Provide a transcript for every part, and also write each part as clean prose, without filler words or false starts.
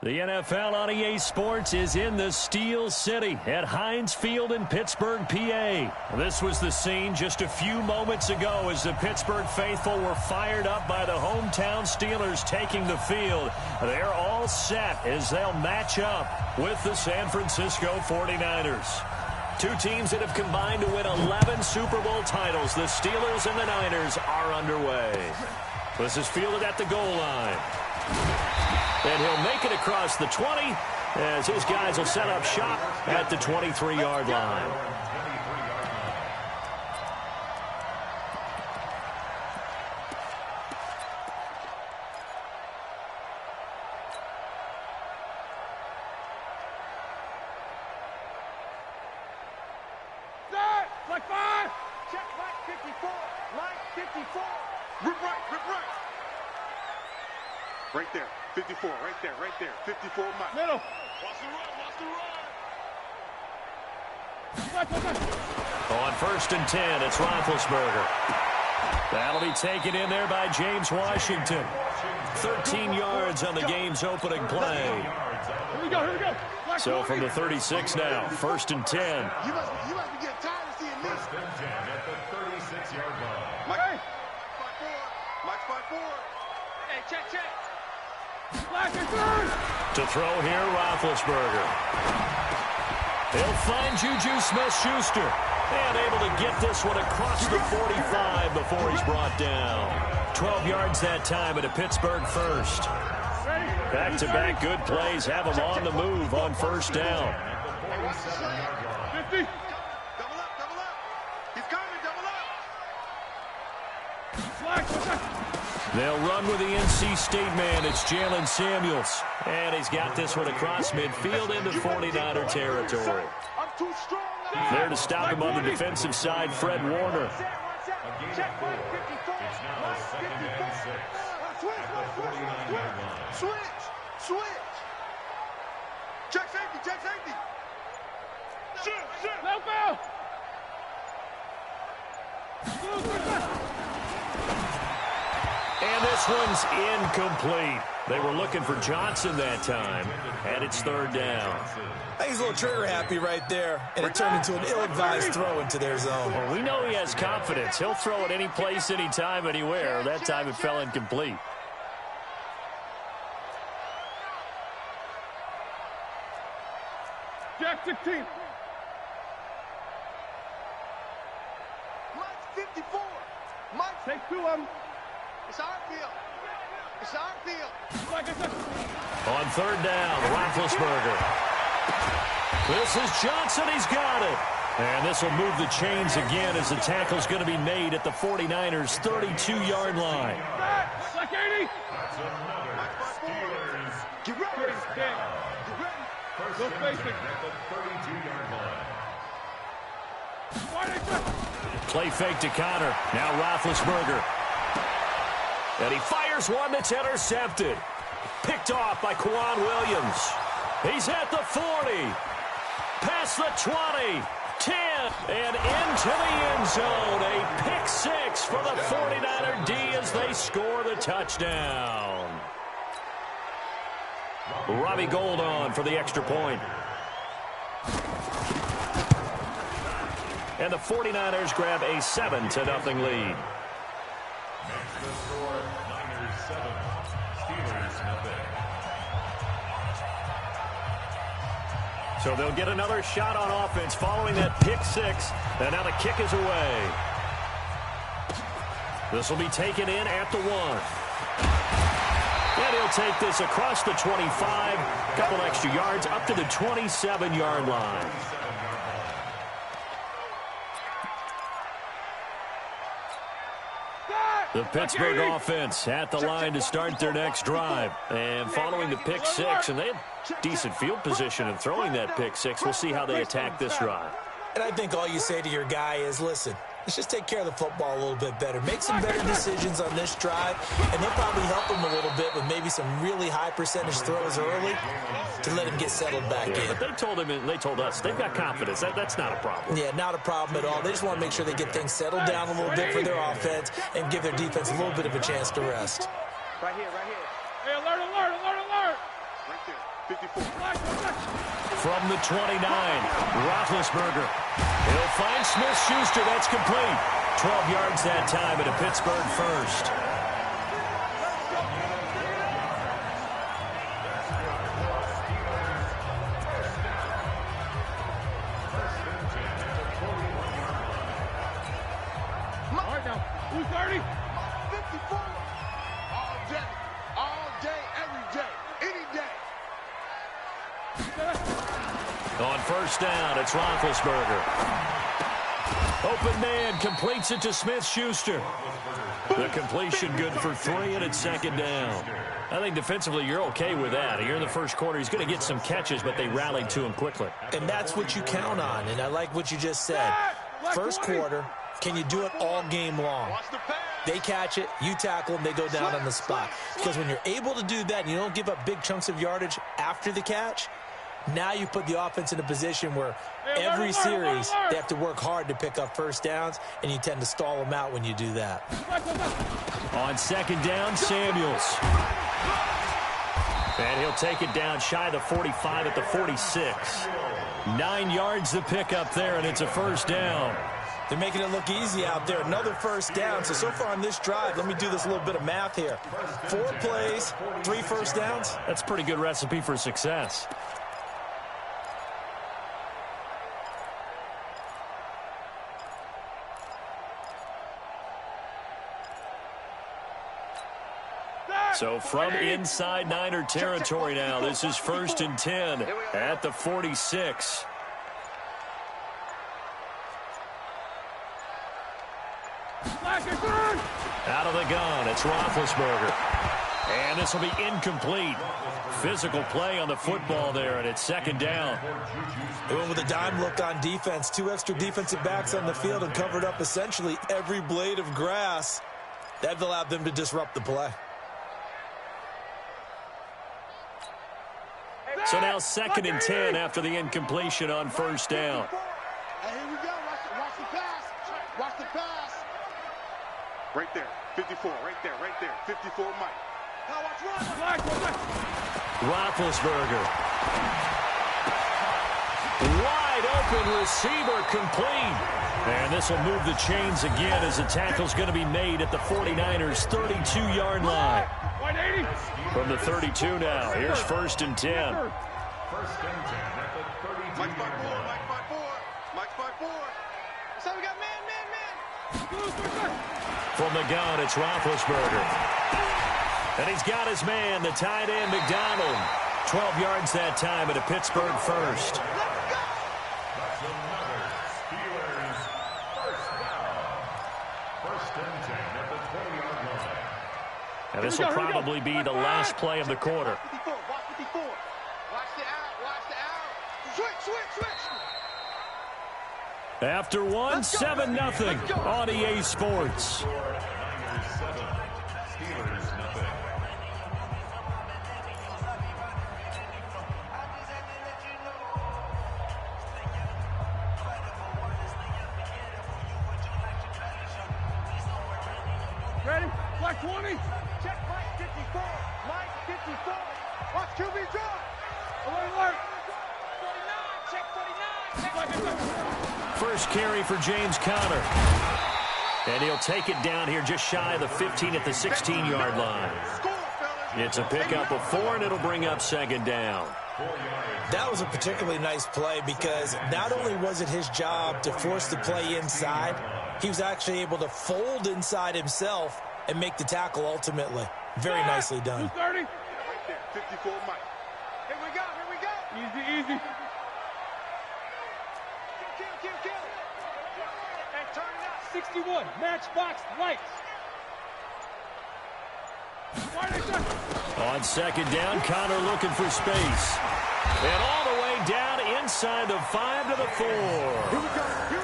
The NFL on EA Sports is in the Steel City at Heinz Field in Pittsburgh, PA. This was the scene just a few moments ago as the Pittsburgh faithful were fired up by the hometown Steelers taking the field. They're all set as they'll match up with the San Francisco 49ers. Two teams that have combined to win 11 Super Bowl titles. The Steelers and the Niners are underway. This is fielded at the goal line. And he'll make it across the 20 as his guys will set up shop at the 23-yard line. Like 5. Check Mike 54. Mike 54. Rip right, rip right. Right there. 54, right there, right there. 54, Mike. Middle. Watch the run, watch the run. On 1st and 10, it's Roethlisberger. That'll be taken in there by James Washington. 13 yards on the game's opening play. Here we go, here we go. So from the 36 now, 1st and 10. You must be getting tired of seeing this. 1st and 10 at the 36-yard line. Mike, hey. Spot 4. Mike, spot 4. Hey, check. To throw here, Roethlisberger. He'll find Juju Smith-Schuster. And able to get this one across the 45 before he's brought down. 12 yards that time at a Pittsburgh first. Back-to-back good plays have him on the move on 1st down. 50. Double up. He's coming, double up. They'll run with the NC State man. It's Jalen Samuels. And he's got this one across midfield into 49er territory. There to stop him on the defensive side, Fred Warner. It's now 2nd and 6 at the 49-yard line. Switch. Check safety. Shoot. No foul. And this one's incomplete. They were looking for Johnson that time, and it's 3rd down. I think he's a little trigger happy right there, and it turned into an ill-advised throw into their zone. Well, we know he has confidence. He'll throw it any place, anytime, anywhere. That time it fell incomplete. Jack 16. Mike 54. Mike, take 2 of them. It's our field. On 3rd down, Roethlisberger. This is Johnson. He's got it. And this will move the chains again as the tackle's going to be made at the 49ers' 32-yard line. Like 80. That's another Steelers. Get ready. First and 10 at the 32-yard line. Play fake to Connor. Now Roethlisberger. And he fires one that's intercepted. Picked off by Quan Williams. He's at the 40. Past the 20. 10. And into the end zone. A pick 6 for the 49er D as they score the touchdown. Robbie Gould on for the extra point. And the 49ers grab a 7-0 lead. Makes the score Niners 7, Steelers 0. So they'll get another shot on offense following that pick 6. And now the kick is away. This will be taken in at the 1. And he'll take this across the 25. Couple extra yards up to the 27-yard line. The Pittsburgh offense at the line to start their next drive. And following the pick 6, and they had decent field position in throwing that pick 6. We'll see how they attack this drive. And I think all you say to your guy is, listen, let's just take care of the football a little bit better. Make some better decisions on this drive, and they'll probably help him a little bit with maybe some really high percentage throws early to let him get settled back in. But they told him, and they told us, they've got confidence. That's not a problem. Yeah, not a problem at all. They just want to make sure they get things settled down a little bit for their offense and give their defense a little bit of a chance to rest. Right here. Hey, alert. Right there. 54. From the 29, Roethlisberger. He'll find Smith-Schuster. That's complete. 12 yards that time at a Pittsburgh first. All right, now. Who's 30? 54. All day, every day, any day. On first down, it's Roethlisberger. Open man completes it to Smith-Schuster. The completion good for 3, and it's second down. I think defensively you're okay with that. You're in the first quarter. He's going to get some catches, but they rallied to him quickly. And that's what you count on, and I like what you just said. First quarter, can you do it all game long? They catch it, you tackle them, they go down on the spot. Because when you're able to do that and you don't give up big chunks of yardage after the catch, now you put the offense in a position where every series they have to work hard to pick up first downs, and you tend to stall them out when you do that. On second down, Samuels. And he'll take it down shy of the 45 at the 46. 9 yards to pick up there, and it's a first down. They're making it look easy out there. Another first down. So far on this drive, let me do this little bit of math here. 4 plays, 3 first downs. That's a pretty good recipe for success. So from inside Niner territory now, this is 1st and 10 at the 46. Out of the gun, it's Roethlisberger. And this will be incomplete. Physical play on the football there, and it's second down. They went with a dime look on defense. 2 extra defensive backs on the field and covered up essentially every blade of grass. That allowed them to disrupt the play. So now 2nd and 10 after the incompletion on first down. Hey, here we go. Watch the pass. Watch the pass. Right there. 54. Right there. 54, Mike. Now watch Roethlisberger. Wide open receiver complete. And this will move the chains again as the tackle's going to be made at the 49ers' 32-yard line. From the 32 now, here's 1st and 10. 1st and 10 at the 32. Mike's by 4. Mike's by 4. So we got man. From the gun, it's Roethlisberger. And he's got his man, the tight end, McDonald. 12 yards that time at a Pittsburgh first. That's another Steelers first down. 1st and 10 at the 20-yard line. And this will probably be the last play of the quarter. Watch 54. Watch the out. Switch. After one, 7-0 on EA Sports. Niners 7, Steelers nothing. Ready? Black 20. Check Mike 54. Mike 54. Watch QB draw. Alert. 49. Check 49. First carry for James Conner. And he'll take it down here just shy of the 15 at the 16-yard line. It's a pickup of 4, and it'll bring up second down. That was a particularly nice play because not only was it his job to force the play inside, he was actually able to fold inside himself and make the tackle ultimately. Very nicely done. 30. Right there, 54 Mike. Here we go. Easy. Kill. And turn it up. 61, matchbox lights. On second down, Conner looking for space. And all the way down inside the 5 to the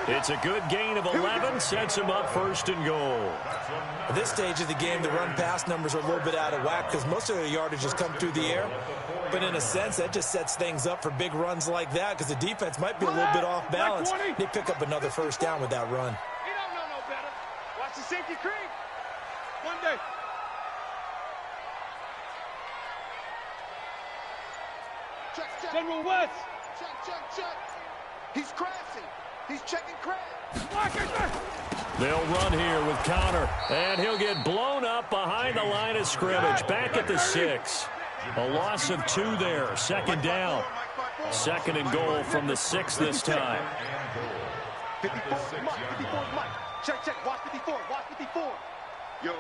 4. It's a good gain of 11, sets him up 1st and goal. At this stage of the game, the run-pass numbers are a little bit out of whack because most of the yardage has come through the air. But in a sense, that just sets things up for big runs like that because the defense might be a little bit off balance. They pick up another first down with that run. He don't know no better. Watch the safety creep. One day. General West. Check. He's crashing. He's checking crash. They'll run here with counter, and he'll get blown up behind the line of scrimmage. Back at the 6. A loss of 2 there. 2nd down. 2nd and goal from the 6 this time. 54 Mike. Check. Watch 54. Yo.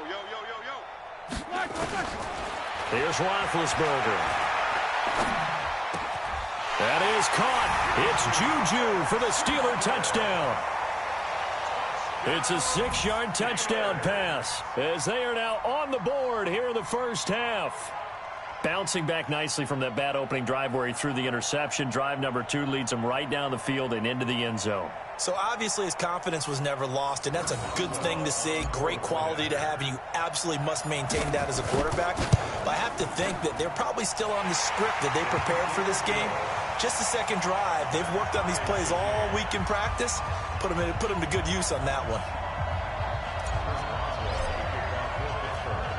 Here's Roethlisberger. That is caught. It's Juju for the Steeler touchdown. It's a 6-yard touchdown pass as they are now on the board here in the first half. Bouncing back nicely from that bad opening drive where he threw the interception. Drive number 2 leads him right down the field and into the end zone. So obviously his confidence was never lost, and that's a good thing to see. Great quality to have, and you absolutely must maintain that as a quarterback. But I have to think that they're probably still on the script that they prepared for this game. Just the second drive. They've worked on these plays all week in practice. Put them to good use on that one.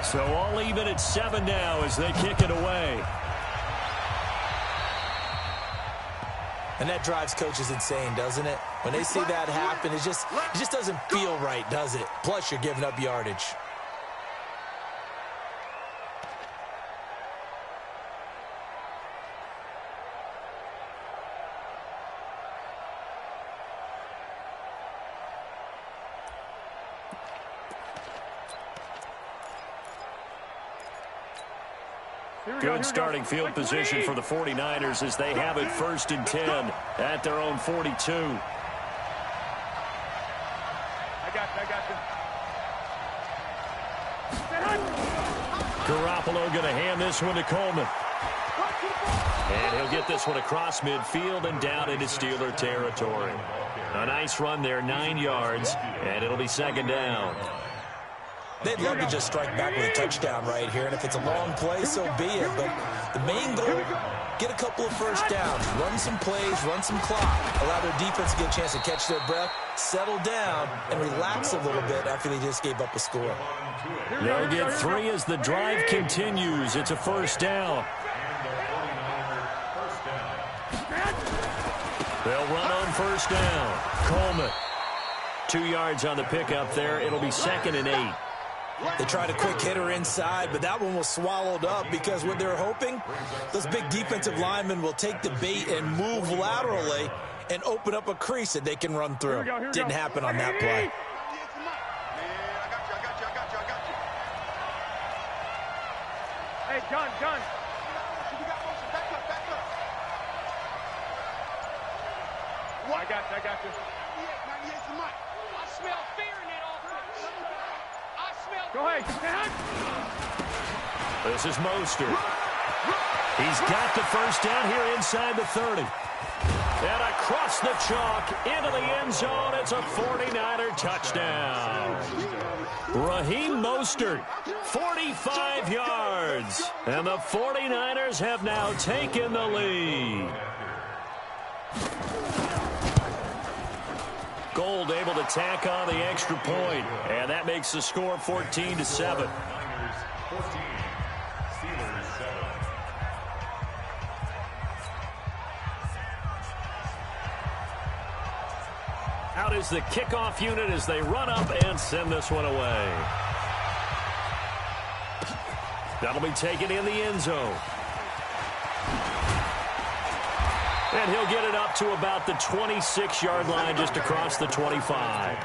So all even at 7 now as they kick it away. And that drives coaches insane, doesn't it? When they see that happen, it just doesn't feel right, does it? Plus, you're giving up yardage. Good starting field position for the 49ers as they have it 1st and 10 at their own 42. I got you. Garoppolo going to hand this one to Coleman. And he'll get this one across midfield and down into Steeler territory. A nice run there, 9 yards, and it'll be 2nd down. They'd love to just strike back with a touchdown right here, and if it's a long play, so be it. But the main goal, get a couple of first downs, run some plays, run some clock, allow their defense to get a chance to catch their breath, settle down, and relax a little bit after they just gave up a score. They'll get 3 as the drive continues. It's a 1st down. They'll run on 1st down. Coleman. 2 yards on the pickup there. It'll be 2nd and 8. They tried a quick hitter inside, but that one was swallowed up because what they're hoping, those big defensive linemen will take the bait and move laterally and open up a crease that they can run through. Didn't happen on that play. Hey, John. I got you. 98's the mic. I smell fear in that offense. Go ahead. This is Mostert. He's got the 1st down here inside the 30. And across the chalk into the end zone. It's a 49er touchdown. Raheem Mostert, 45 yards. And the 49ers have now taken the lead. Gold able to tack on the extra point, and that makes the score 14-7. Out is the kickoff unit as they run up and send this one away. That'll be taken in the end zone. And he'll get it up to about the 26-yard line, just across the 25.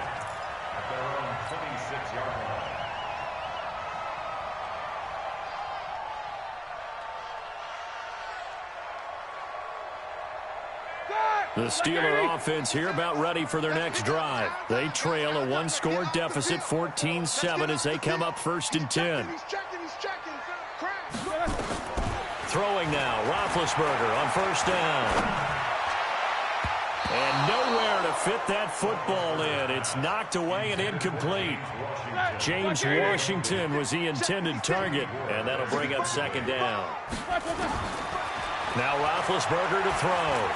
The Steeler offense here about ready for their next drive. They trail a 1-score deficit, 14-7, as they come up 1st and 10. Throwing now, Roethlisberger on 1st down. And nowhere to fit that football in. It's knocked away and incomplete. James Washington was the intended target, and that'll bring up 2nd down. Now Roethlisberger to throw.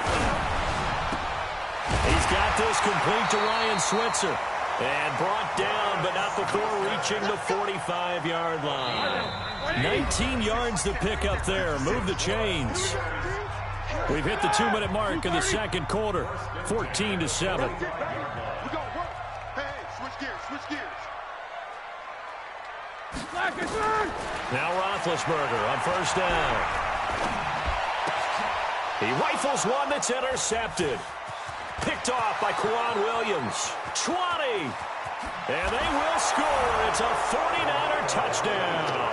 He's got this complete to Ryan Switzer. And brought down, but not before reaching the 45-yard line. 19 yards to pick up there. Move the chains. We've hit the 2-minute mark in the second quarter. 14-7. We go work. Hey, switch gears, switch gears. Now Roethlisberger on first down. He rifles one that's intercepted. Picked off by Quan Williams. 20. And they will score. It's a 49er touchdown.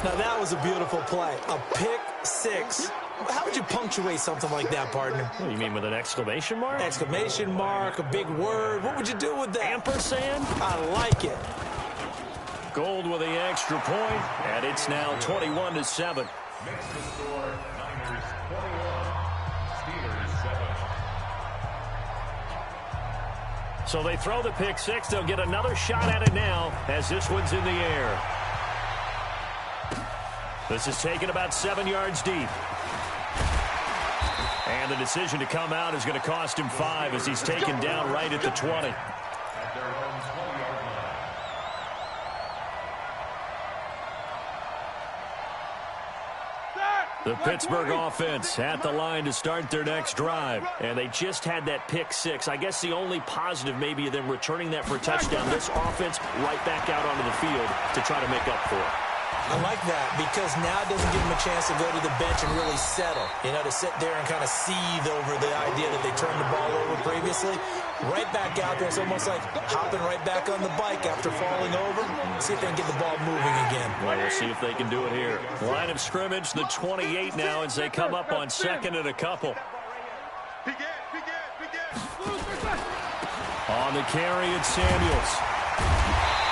Now, that was a beautiful play. A pick six. How would you punctuate something like that, partner? What do you mean, with an exclamation mark? Exclamation mark, a big word. What would you do with that? Ampersand? I like it. Gold with the extra point, and it's now 21-7. Next to score, Niners 21, Steelers 7. So they throw the pick six. They'll get another shot at it now as this one's in the air. This is taken about 7 yards deep. And the decision to come out is going to cost him 5 as he's taken down right at the 20. At their own 20-yard line. The Pittsburgh offense at the line to start their next drive. And they just had that pick six. I guess the only positive maybe of them returning that for a touchdown. This offense right back out onto the field to try to make up for it. I like that because now it doesn't give them a chance to go to the bench and really settle. You know, to sit there and kind of seethe over the idea that they turned the ball over previously. Right back out there. It's almost like hopping right back on the bike after falling over. See if they can get the ball moving again. Well, we'll see if they can do it here. Line of scrimmage, the 28 now as they come up on second and a couple. On the carry, it's Samuels.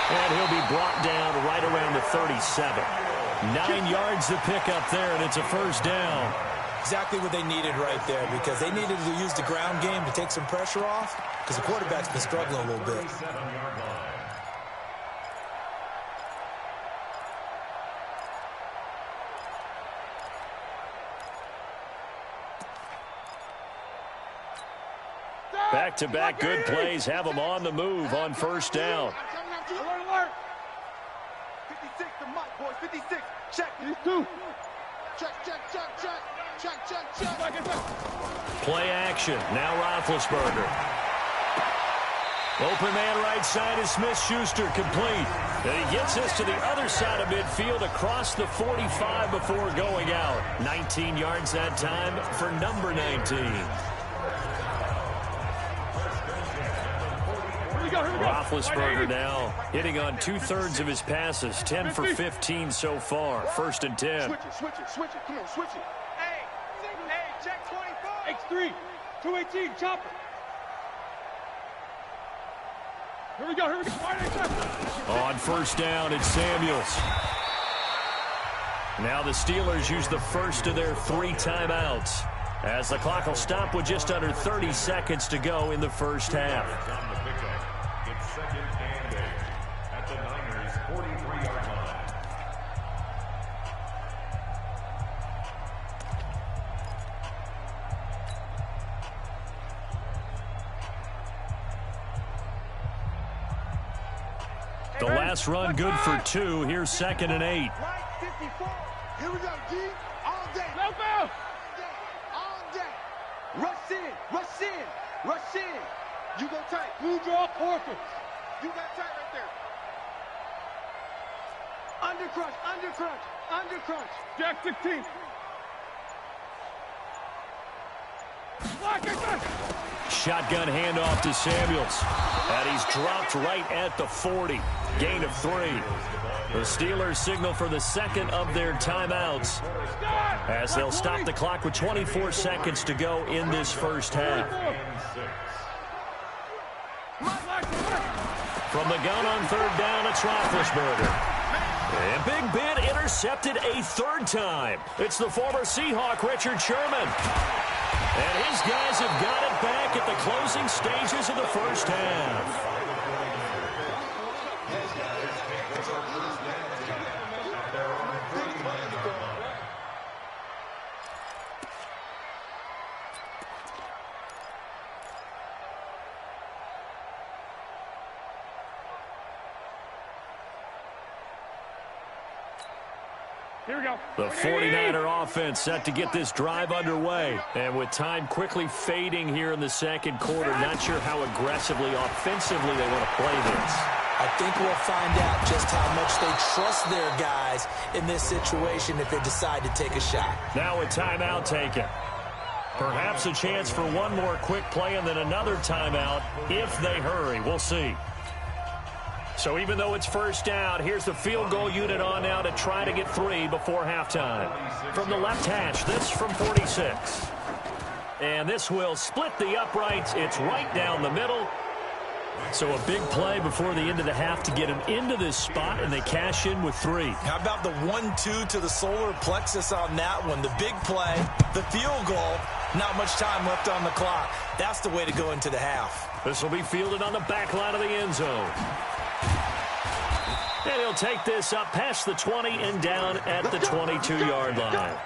And he'll be brought down right around the 37. 9 yards to pick up there, and it's a first down. Exactly what they needed right there because they needed to use the ground game to take some pressure off because the quarterback's been struggling a little bit. 7-yard line. Back-to-back good plays have them on the move on first down. Alert! 56 to Mike, boys. 56. Check. These two. Check. Play action. Now Roethlisberger. Open man right side is Smith-Schuster complete. And he gets us to the other side of midfield across the 45 before going out. 19 yards that time for number 19. Roethlisberger now hitting on 2/3 of his passes, 10 for 15 so far. First and 10. Switch it. Come on, switch it. Hey, check 25. X3, 218, chopper. Here we go. On first down, it's Samuels. Now the Steelers use the first of their 3 timeouts as the clock will stop with just under 30 seconds to go in the first half. On the pickup, it's 2nd and 8 at the Niners' 43-yard line. The last run good for 2. Here's 2nd and 8. Right, 54. Here we go, G. All day. All day. Rush in. You go tight. Blue draw, Porter. You got tight right there. Under crunch. Jack 16. Shotgun handoff to Samuels. And he's dropped right at the 40. Gain of 3. The Steelers signal for the second of their timeouts as they'll stop the clock with 24 seconds to go in this first half. From the gun on third down, it's Roethlisberger. And Big Ben intercepted a 3rd time. It's the former Seahawk, Richard Sherman. And his guys have got it back at the closing stages of the first half. Here we go. The 49er offense set to get this drive underway. And with time quickly fading here in the second quarter, not sure how aggressively, offensively they want to play this. I think we'll find out just how much they trust their guys in this situation if they decide to take a shot. Now a timeout taken. Perhaps a chance for one more quick play and then another timeout if they hurry. We'll see. So even though it's first down, here's the field goal unit on now to try to get 3 before halftime. From the left hash, this from 46. And this will split the uprights. It's right down the middle. So a big play before the end of the half to get him into this spot, and they cash in with 3. How about the 1-2 to the solar plexus on that one? The big play, the field goal, not much time left on the clock. That's the way to go into the half. This will be fielded on the back line of the end zone. And he'll take this up past the 20 and down at the 22-yard line.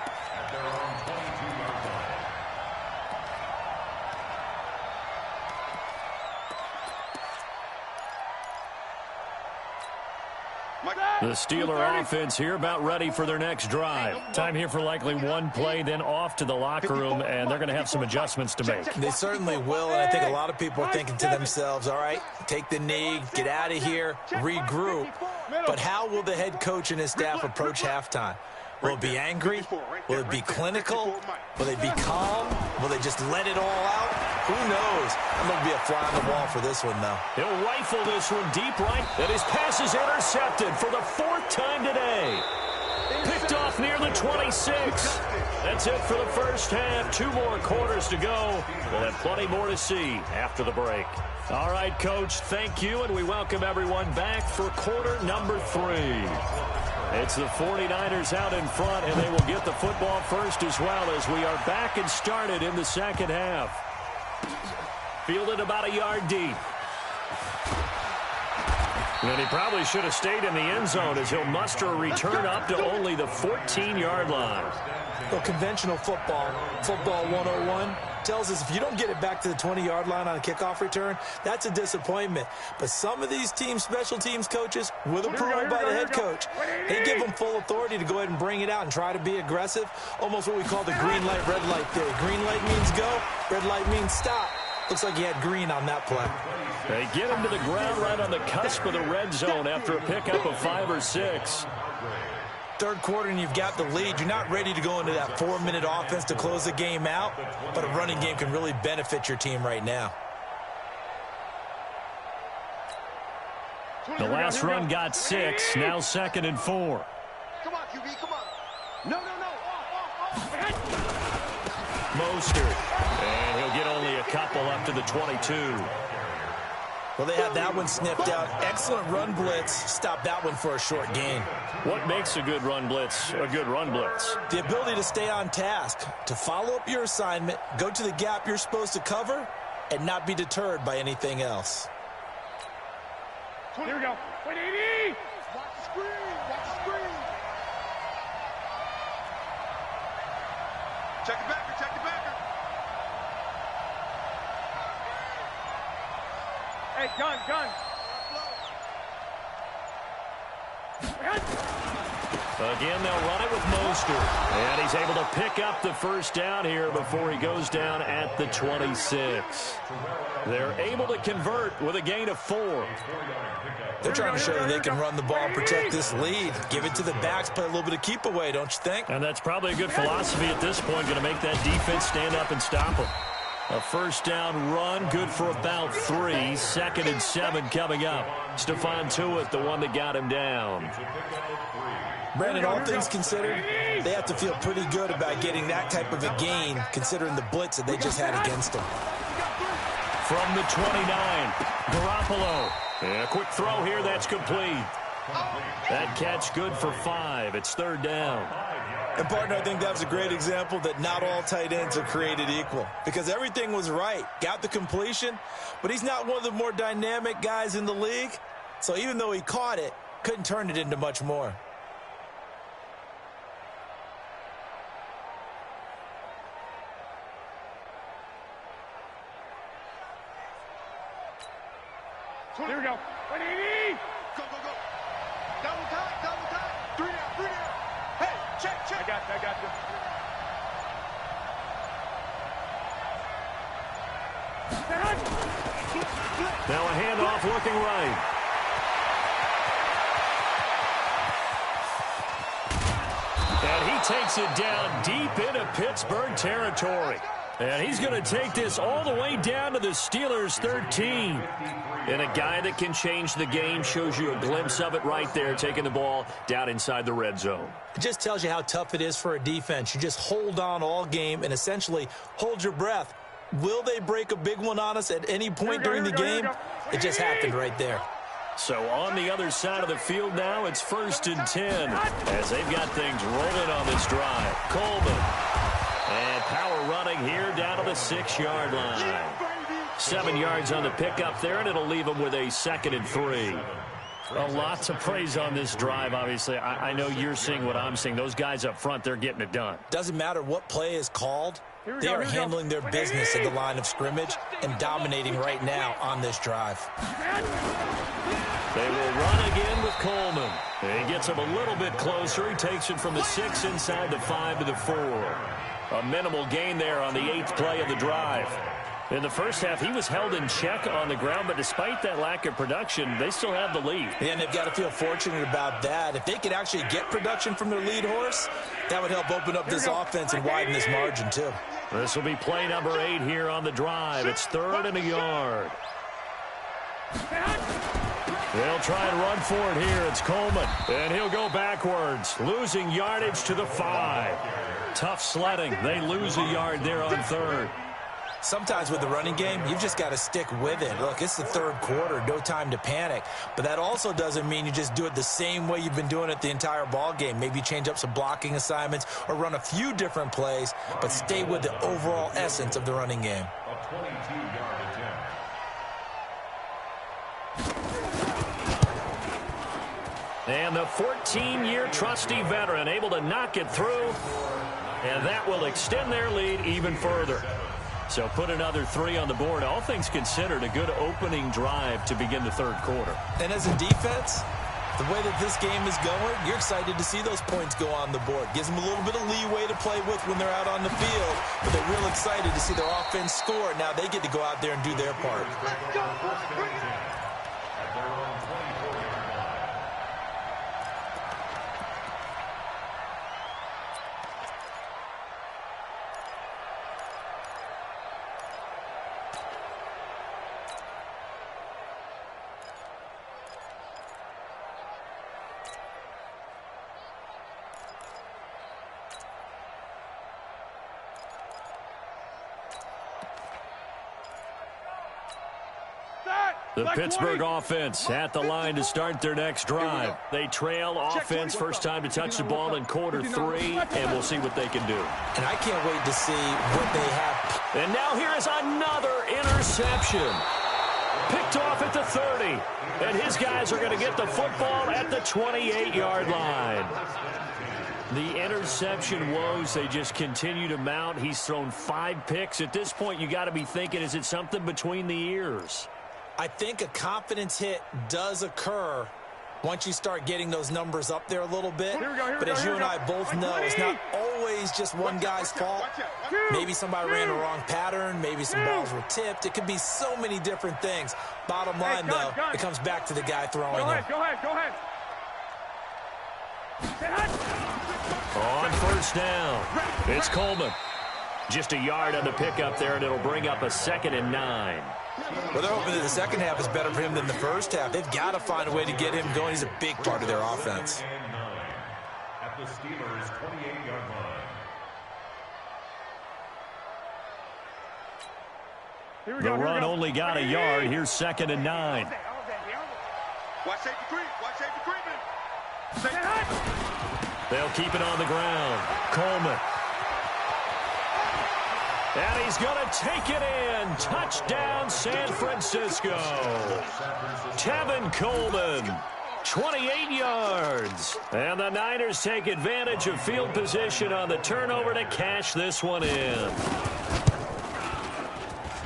The Steeler offense here about ready for their next drive. Time here for likely one play, then off to the locker room, and they're going to have some adjustments to make. They certainly will, and I think a lot of people are thinking to themselves, all right, take the knee, get out of here, regroup. But how will the head coach and his staff approach halftime? Will it be angry? Will it be clinical? Will they be calm? Will they just let it all out? Who knows? I'm going to be a fly on the wall for this one, though. He'll rifle this one deep right, and his pass is intercepted for the 4th time today. Picked off near the 26. That's it for the first half. 2 more quarters to go. We'll have plenty more to see after the break. All right, Coach, thank you, and we welcome everyone back for quarter number 3. It's the 49ers out in front, and they will get the football first as well as we are back and started in the second half. Fielded about a yard deep. And he probably should have stayed in the end zone as he'll muster a return up to only the 14-yard line. Well, conventional football 101, tells us if you don't get it back to the 20-yard line on a kickoff return, that's a disappointment. But some of these special teams coaches, with approval by the head coach, they give them full authority to go ahead and bring it out and try to be aggressive, almost what we call the green light, red light theory. Green light means go, red light means stop. Looks like he had green on that play. They get him to the ground right on the cusp of the red zone after a pickup of 5 or 6. Third quarter and you've got the lead. You're not ready to go into that 4-minute offense to close the game out, but a running game can really benefit your team right now. The last run got 6, now 2nd and 4. Come on, QB, come on. No. Mostert, and he'll get only a couple up to the 22. Well, they had that one sniffed out. Excellent run blitz. Stop that one for a short gain. What makes a good run blitz a good run blitz? The ability to stay on task, to follow up your assignment, go to the gap you're supposed to cover, and not be deterred by anything else. Here we go. Watch the screen. Check the backer. Hey, gun. Again, they'll run it with Mostert. And he's able to pick up the first down here before he goes down at the 26. They're able to convert with a gain of 4. They're trying to show that they can run the ball and protect this lead. Give it to the backs, play a little bit of keep away, don't you think? And that's probably a good philosophy at this point, going to make that defense stand up and stop them. A first down run, good for about 3. 2nd and 7 coming up. Stephon Tuitt, the one that got him down. Brandon, all things considered, they have to feel pretty good about getting that type of a gain, considering the blitz that they just had against them. From the 29, Garoppolo. And a quick throw here, that's complete. That catch good for 5. It's 3rd down. And, partner, I think that was a great example that not all tight ends are created equal, because everything was right. Got the completion, but he's not one of the more dynamic guys in the league. So even though he caught it, couldn't turn it into much more. Here we go. 180. Go. Double time. 3 down. Hey, I got you. Now a handoff looking right. And he takes it down deep into Pittsburgh territory. And he's going to take this all the way down to the Steelers' 13. And a guy that can change the game shows you a glimpse of it right there, taking the ball down inside the red zone. It just tells you how tough it is for a defense. You just hold on all game and essentially hold your breath. Will they break a big one on us at any point during the game? It just happened right there. So on the other side of the field now, it's 1st and 10 as they've got things rolling on this drive. Coleman. And power running here down to the 6-yard line. 7 yards on the pickup there, and it'll leave them with a 2nd and 3. A lot to praise on this drive, obviously. I know you're seeing what I'm seeing. Those guys up front, they're getting it done. Doesn't matter what play is called. They are handling their business at the line of scrimmage and dominating right now on this drive. They will run again with Coleman. He gets him a little bit closer. He takes it from the 6 inside the 5 to the 4. A minimal gain there on the 8th play of the drive. In the first half, he was held in check on the ground, but despite that lack of production, they still have the lead. And they've got to feel fortunate about that. If they could actually get production from their lead horse, that would help open up this offense and widen this margin, too. This will be play number 8 here on the drive. It's 3rd and a yard. They'll try and run for it here. It's Coleman, and he'll go backwards, losing yardage to the 5. Tough sledding. They lose a yard there on 3rd. Sometimes with the running game, you've just got to stick with it. Look, it's the 3rd quarter, no time to panic. But that also doesn't mean you just do it the same way you've been doing it the entire ball game. Maybe change up some blocking assignments or run a few different plays, but stay with the overall essence of the running game. A 22-yard attempt. And the 14-year trusty veteran able to knock it through, and that will extend their lead even further. So put another 3 on the board. All things considered, a good opening drive to begin the 3rd quarter. And as a defense, the way that this game is going, you're excited to see those points go on the board. Gives them a little bit of leeway to play with when they're out on the field, but they're real excited to see their offense score. Now they get to go out there and do their part. The Pittsburgh offense at the line to start their next drive. They trail offense, first time to touch the ball in quarter 3, and we'll see what they can do. And I can't wait to see what they have. And now here is another interception. Picked off at the 30, and his guys are going to get the football at the 28-yard line. The interception woes, they just continue to mount. He's thrown 5 picks. At this point, you got to be thinking, is it something between the ears? I think a confidence hit does occur once you start getting those numbers up there a little bit. But as you and I both know, it's not always just one guy's fault. Maybe somebody ran a wrong pattern. Maybe some balls were tipped. It could be so many different things. Bottom line, though, it comes back to the guy throwing them. Go ahead. On first down, it's Coleman. Just a yard on the pickup there, and it'll bring up a 2nd and 9. Well, they're hoping that the second half is better for him than the first half. They've got to find a way to get him going. He's a big part of their offense. At the Steelers' 28-yard line. The run only got a yard. Here's 2nd and 9. Watch safety creep. Watch safety creeping. They'll keep it on the ground. Coleman. And he's going to take it in. Touchdown, San Francisco. Tevin Coleman, 28 yards. And the Niners take advantage of field position on the turnover to cash this one in.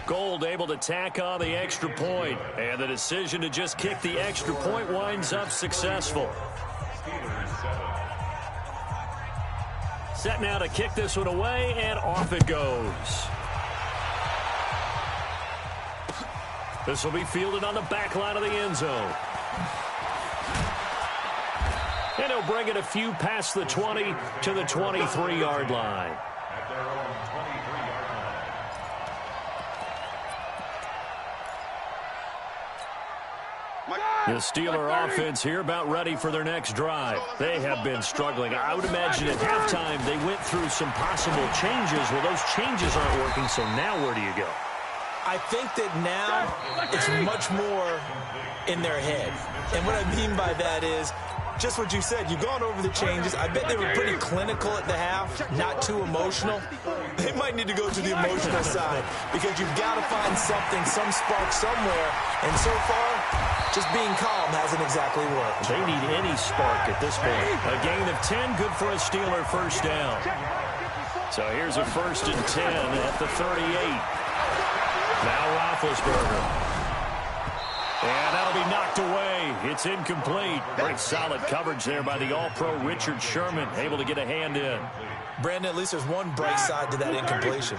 Gold able to tack on the extra point. And the decision to just kick the extra point winds up successful. Set now to kick this one away, and off it goes. This will be fielded on the back line of the end zone. And he'll bring it a few past the 20 to the 23-yard line. At their own 23-yard line. The Steeler offense here about ready for their next drive. They have been struggling. I would imagine at halftime they went through some possible changes. Well, those changes aren't working, so now where do you go? I think that now it's much more in their head. And what I mean by that is just what you said. You've gone over the changes. I bet they were pretty clinical at the half, not too emotional. They might need to go to the emotional side because you've got to find something, some spark somewhere. And so far, just being calm hasn't exactly worked. They need any spark at this point. A gain of 10, good for a Steeler first down. So here's a 1st and 10 at the 38. Now Roethlisberger. And that'll be knocked away. It's incomplete. Very solid coverage there by the All-Pro Richard Sherman, able to get a hand in. Brandon, at least there's one bright side to that incompletion.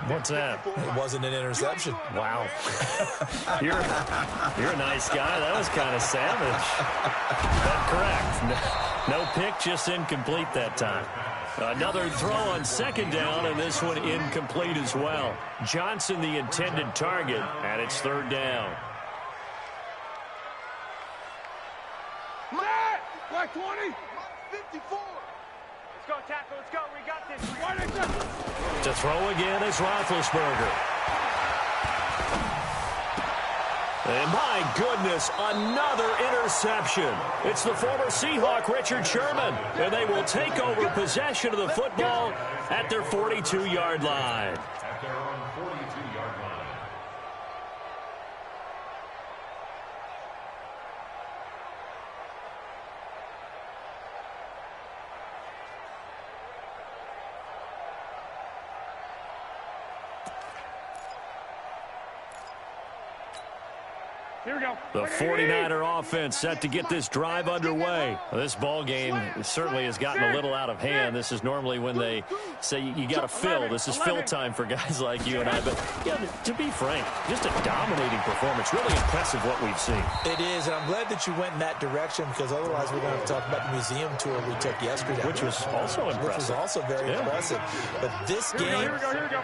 What's that? It wasn't an interception. Wow. You're a nice guy. That was kind of savage. But correct. No pick, just incomplete that time. Another throw on 2nd down, and this one incomplete as well. Johnson, the intended target, and it's 3rd down. Matt! Black 20! 54! Let's go, tackle. Let's go. We got this. To throw again is Roethlisberger. And my goodness, another interception. It's the former Seahawk, Richard Sherman. And they will take over possession of the football at their 42-yard line. At their own 42-yard line. Here we go. The 49er offense set to get this drive underway. This ball game certainly has gotten a little out of hand. This is normally when they say you got to fill. This is fill time for guys like you and I. But yeah, to be frank, just a dominating performance. Really impressive what we've seen. It is, and I'm glad that you went in that direction because otherwise we're going to have to talk about the museum tour we took yesterday. Which was also impressive. Which was also very impressive. But this game,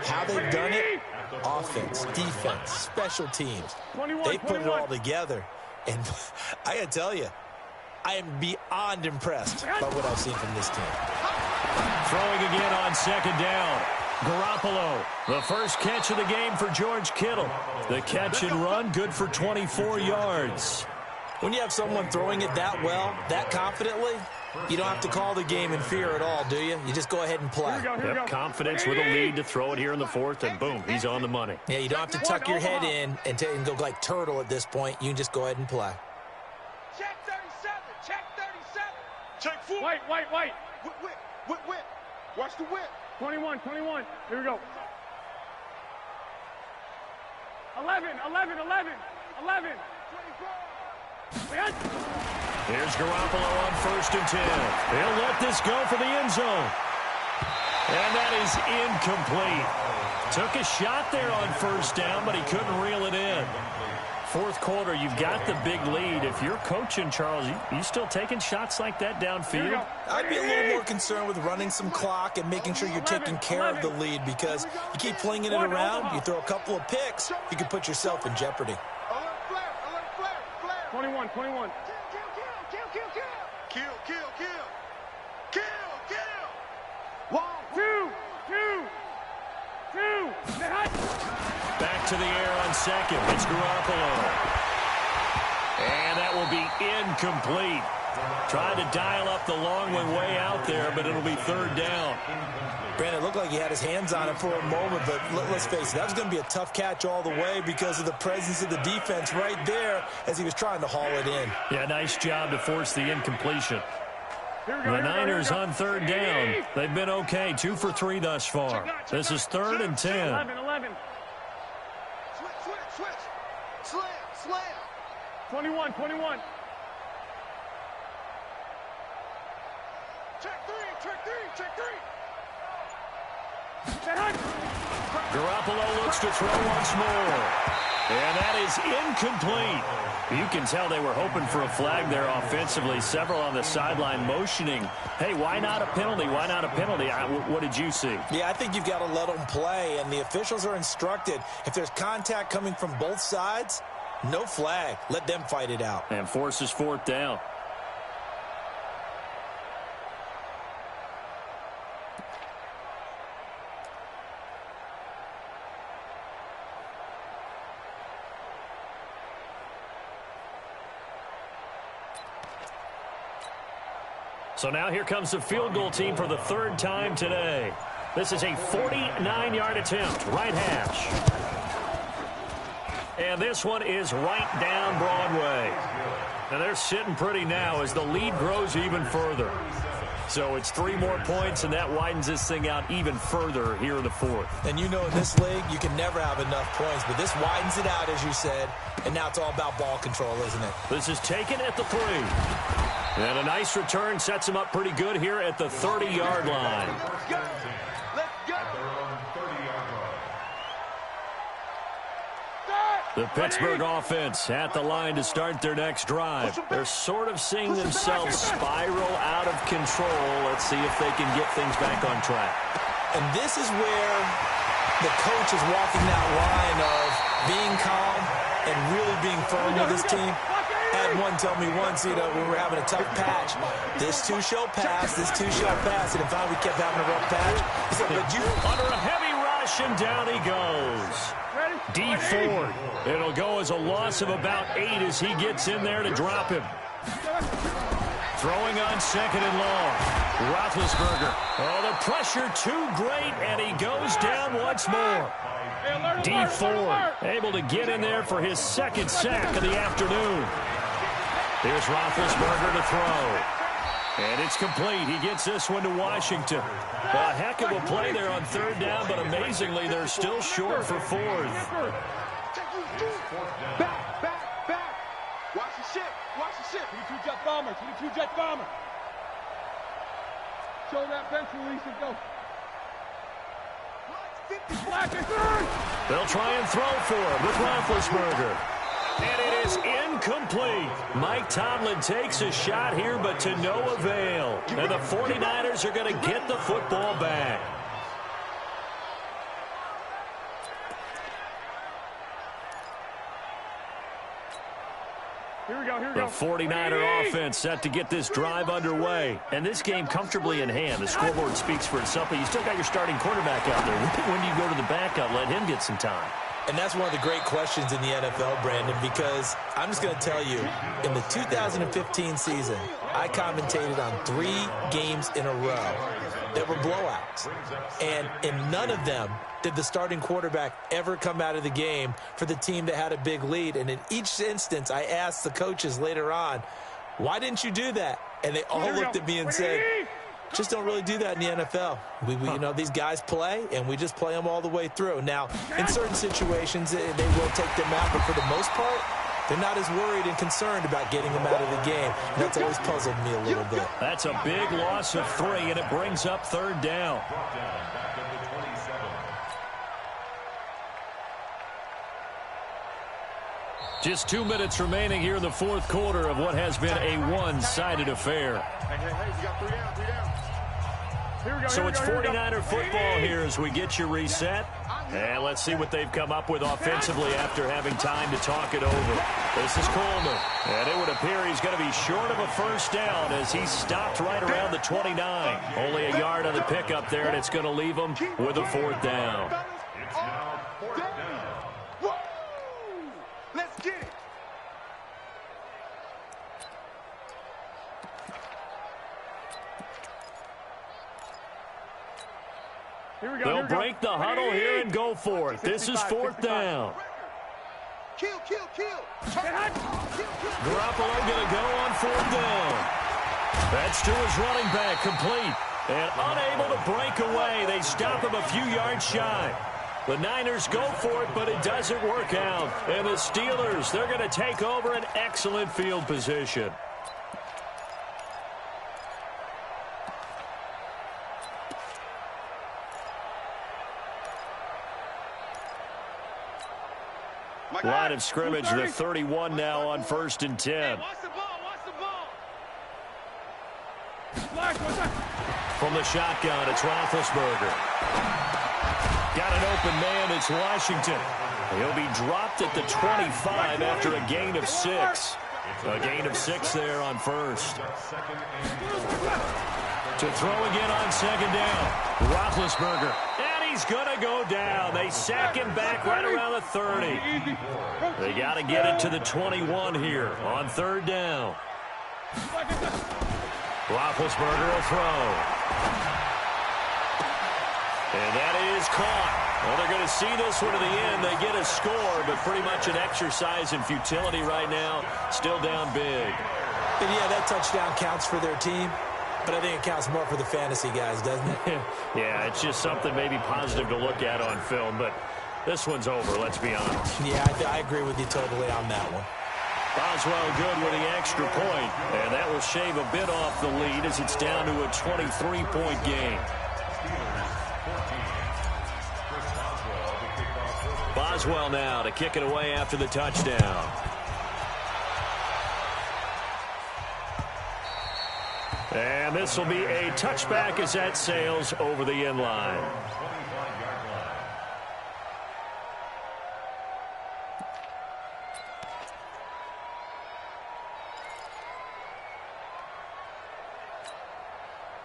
how they've done it, offense, defense, special teams, they put it all together. And I got to tell you, I am beyond impressed by what I've seen from this team. Throwing again on 2nd down. Garoppolo, the first catch of the game for George Kittle. The catch and run, good for 24 yards. When you have someone throwing it that well, that confidently, you don't have to call the game in fear at all, do you? You just go ahead and play. Yep, confidence with a lead to throw it here in the 4th, and boom, he's on the money. Yeah, you don't have to tuck your head in and go like turtle at this point. You can just go ahead and play. Check 37. Check 37. Check 4. White. Whip. Watch the whip. 21. Here we go. 11. 24. Here's Garoppolo on 1st and 10. He'll let this go for the end zone. And that is incomplete. Took a shot there on 1st down, but he couldn't reel it in. 4th quarter, you've got the big lead. If you're coaching, Charles, you still taking shots like that downfield? I'd be a little more concerned with running some clock and making sure you're taking care of the lead because you keep flinging it around, you throw a couple of picks, you can put yourself in jeopardy. 21. Kill. 1, 2. Back to the air on 2nd. It's Garoppolo. And that will be incomplete. Trying to dial up the long one way out there, but it'll be 3rd down. Brandon, it looked like he had his hands on it for a moment, but let's face it, that was going to be a tough catch all the way because of the presence of the defense right there as he was trying to haul it in. Yeah, nice job to force the incompletion. The Niners on 3rd down. They've been okay, 2 for 3 thus far. This is 3rd and 10. 11. Switch. Slam. 21. Check 3. Garoppolo looks to throw once more. And that is incomplete. You can tell they were hoping for a flag there offensively. Several on the sideline motioning, hey, why not a penalty? Why not a penalty? What did you see? Yeah, I think you've got to let them play, and the officials are instructed. If there's contact coming from both sides, no flag. Let them fight it out. And forces fourth down. So now here comes the field goal team for the third time today. This is a 49-yard attempt, right hash. And this one is right down Broadway. And they're sitting pretty now as the lead grows even further. So it's 3 more points, and that widens this thing out even further here in the fourth. And you know in this league, you can never have enough points, but this widens it out, as you said, and now it's all about ball control, isn't it? This is taken at the 3. And a nice return sets him up pretty good here at the 30-yard line. Let's go. The Pittsburgh offense at the line to start their next drive. They're sort of seeing themselves spiral out of control. Let's see if they can get things back on track. And this is where the coach is walking that line of being calm and really being firm with his team. I had one tell me once, when we were having a tough patch, this too shall pass, this too shall pass. And if we kept having a rough patch, he said, but you... Under a heavy rush, and down he goes. D Ford. It'll go as a loss of about 8 as he gets in there to drop him. Throwing on 2nd and long. Roethlisberger. Oh, the pressure too great, and he goes down once more. D Ford able to get in there for his 2nd sack of the afternoon. Here's Roethlisberger to throw. And it's complete. He gets this one to Washington. A heck of a play there on 3rd down, but amazingly, they're still short for 4th. Back. Watch the ship. 22 jet bomber. Show that bench release and go. They'll try and throw for him with Roethlisberger. And it is incomplete. Mike Tomlin takes a shot here, but to no avail. And the 49ers are going to get the football back. Here we go. The 49er offense set to get this drive underway. And this game comfortably in hand. The scoreboard speaks for itself, but you still got your starting quarterback out there. When do you go to the backup? Let him get some time. And that's one of the great questions in the NFL, Brandon, because I'm just going to tell you, in the 2015 season, I commentated on 3 games in a row that were blowouts. And in none of them did the starting quarterback ever come out of the game for the team that had a big lead. And in each instance, I asked the coaches later on, why didn't you do that? And they all looked at me and said, just don't really do that in the NFL. We these guys play, and we just play them all the way through. Now, in certain situations, they will take them out, but for the most part, they're not as worried and concerned about getting them out of the game. And that's always puzzled me a little bit. That's a big loss of 3, and it brings up 3rd down. Just 2 minutes remaining here in the 4th quarter of what has been a one-sided affair. Hey, we got 3 down. So it's 49er football here as we get you reset. And let's see what they've come up with offensively after having time to talk it over. This is Coleman. And it would appear he's going to be short of a 1st down as he stopped right around the 29. Only a yard on the pickup there, and it's going to leave him with a 4th down. Let's get it. They'll break the huddle here and go for it. This is 4th down. Kill. Garoppolo going to go on 4th down. That's to his running back, complete. And unable to break away. They stop him a few yards shy. The Niners go for it, but it doesn't work out. And the Steelers, they're going to take over an excellent field position. Line of scrimmage, the 31 now on 1st and 10. Watch the ball. Watch the ball. From the shotgun, it's Roethlisberger. Got an open man, it's Washington. He'll be dropped at the 25 after a gain of 6. A gain of 6 there on 1st. To throw again on 2nd down. Roethlisberger. And he's going to go down. They sack him back right around the 30. They got to get it to the 21 here on 3rd down. Roethlisberger will throw. And that is caught. Well, they're going to see this one to the end. They get a score, but pretty much an exercise in futility right now. Still down big. And yeah, that touchdown counts for their team, but I think it counts more for the fantasy guys, doesn't it? Yeah, it's just something maybe positive to look at on film, but this one's over, let's be honest. Yeah, I agree with you totally on that one. Boswell good with the extra point, and that will shave a bit off the lead as it's down to a 23-point game. Boswell now to kick it away after the touchdown. And this will be a touchback as that sails over the end line.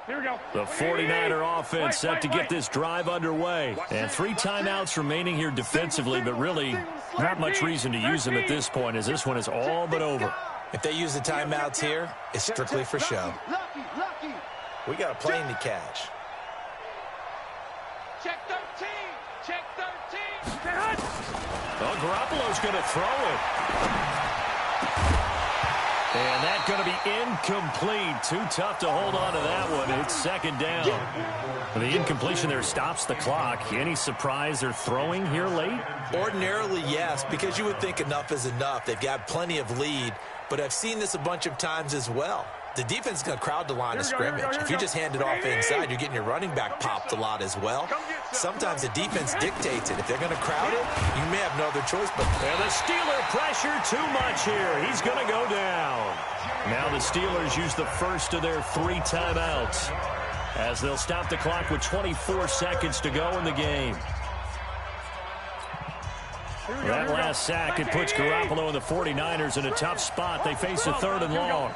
Here we go. The 49er offense set to get this drive underway. And 3 timeouts remaining here defensively, but really not much reason to use them at this point as this one is all but over. If they use the timeouts here, it's strictly for show. We got a plane to catch. Check 13. Check 13. Well, Garoppolo's going to throw it. And that's going to be incomplete. Too tough to hold on to that one. It's 2nd down. The incompletion there stops the clock. Any surprise they're throwing here late? Ordinarily, yes, because you would think enough is enough. They've got plenty of lead, but I've seen this a bunch of times as well. The defense is going to crowd the line of scrimmage. If you just hand it off inside, you're getting your running back popped a lot as well. Sometimes the defense dictates it. If they're going to crowd it, you may have no other choice. But and the Steeler pressure too much here. He's going to go down. Now the Steelers use the first of their 3 timeouts as they'll stop the clock with 24 seconds to go in the game. That last sack, it puts Garoppolo and the 49ers in a tough spot. They face a 3rd and long.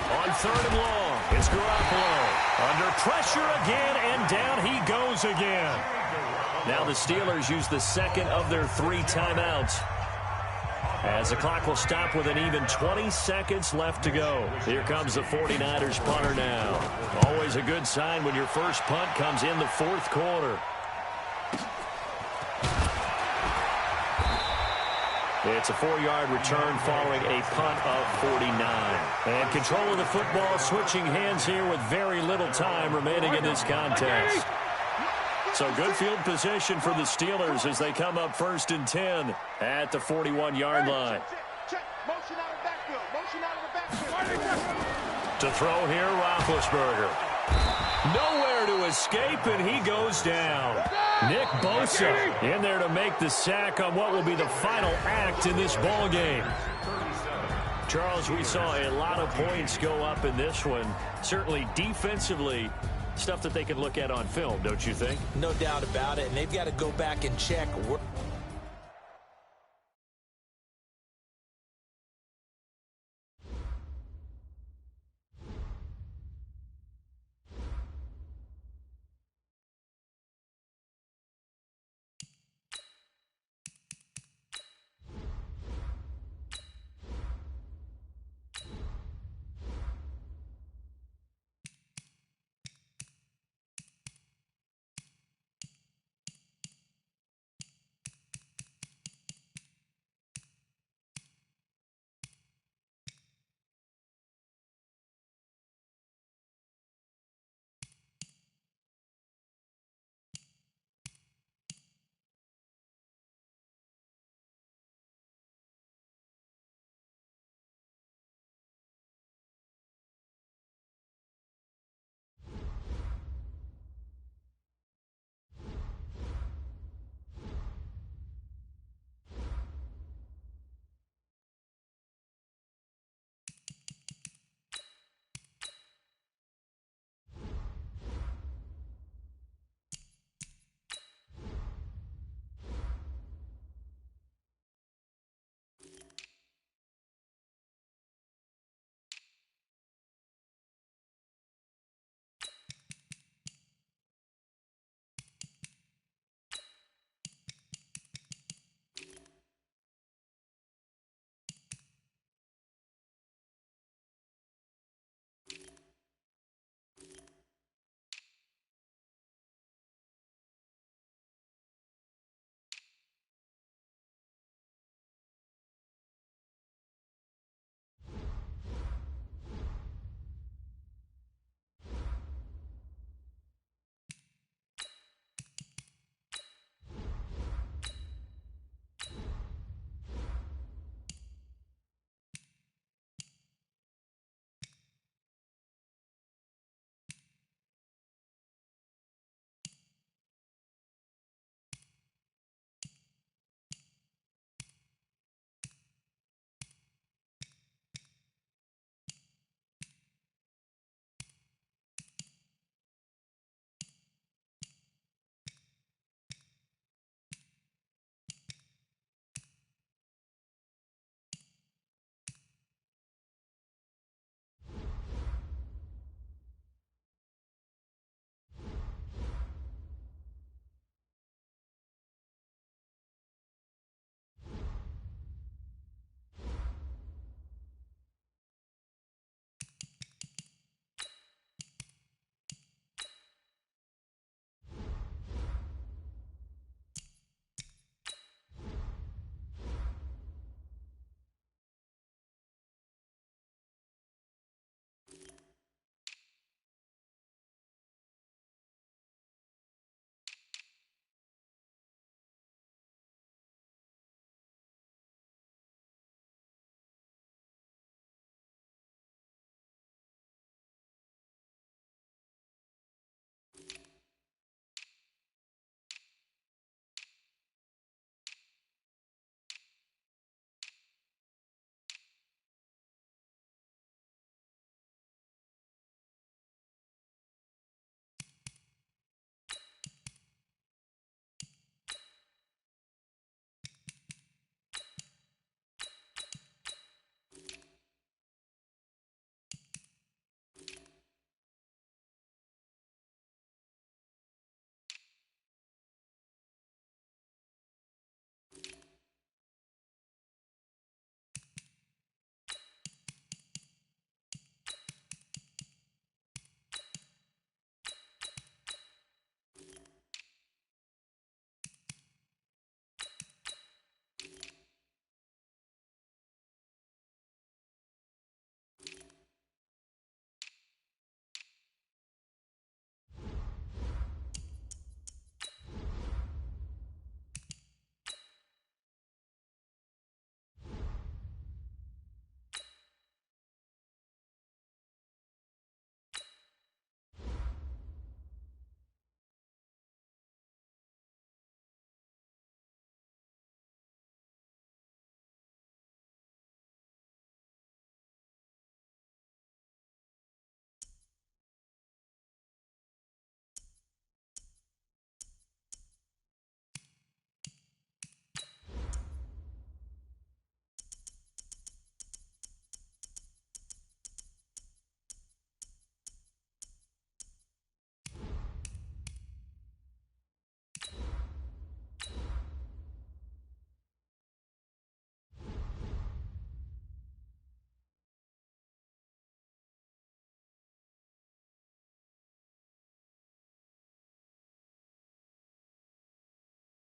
On 3rd and long, it's Garoppolo. Under pressure again, and down he goes again. Now the Steelers use the 2nd of their 3 timeouts as the clock will stop with an even 20 seconds left to go. Here comes the 49ers punter now. Always a good sign when your first punt comes in the 4th quarter. It's a 4-yard return following a punt of 49. And control of the football switching hands here with very little time remaining in this contest. So good field position for the Steelers as they come up 1st and 10 at the 41-yard line. Motion out of the backfield. Motion out of the backfield. To throw here, Roethlisberger. Nowhere to escape, and he goes down. Nick Bosa in there to make the sack on what will be the final act in this ball game. Charles, we saw a lot of points go up in this one. Certainly defensively, stuff that they can look at on film, don't you think? no doubt about it, and they've got to go back and check.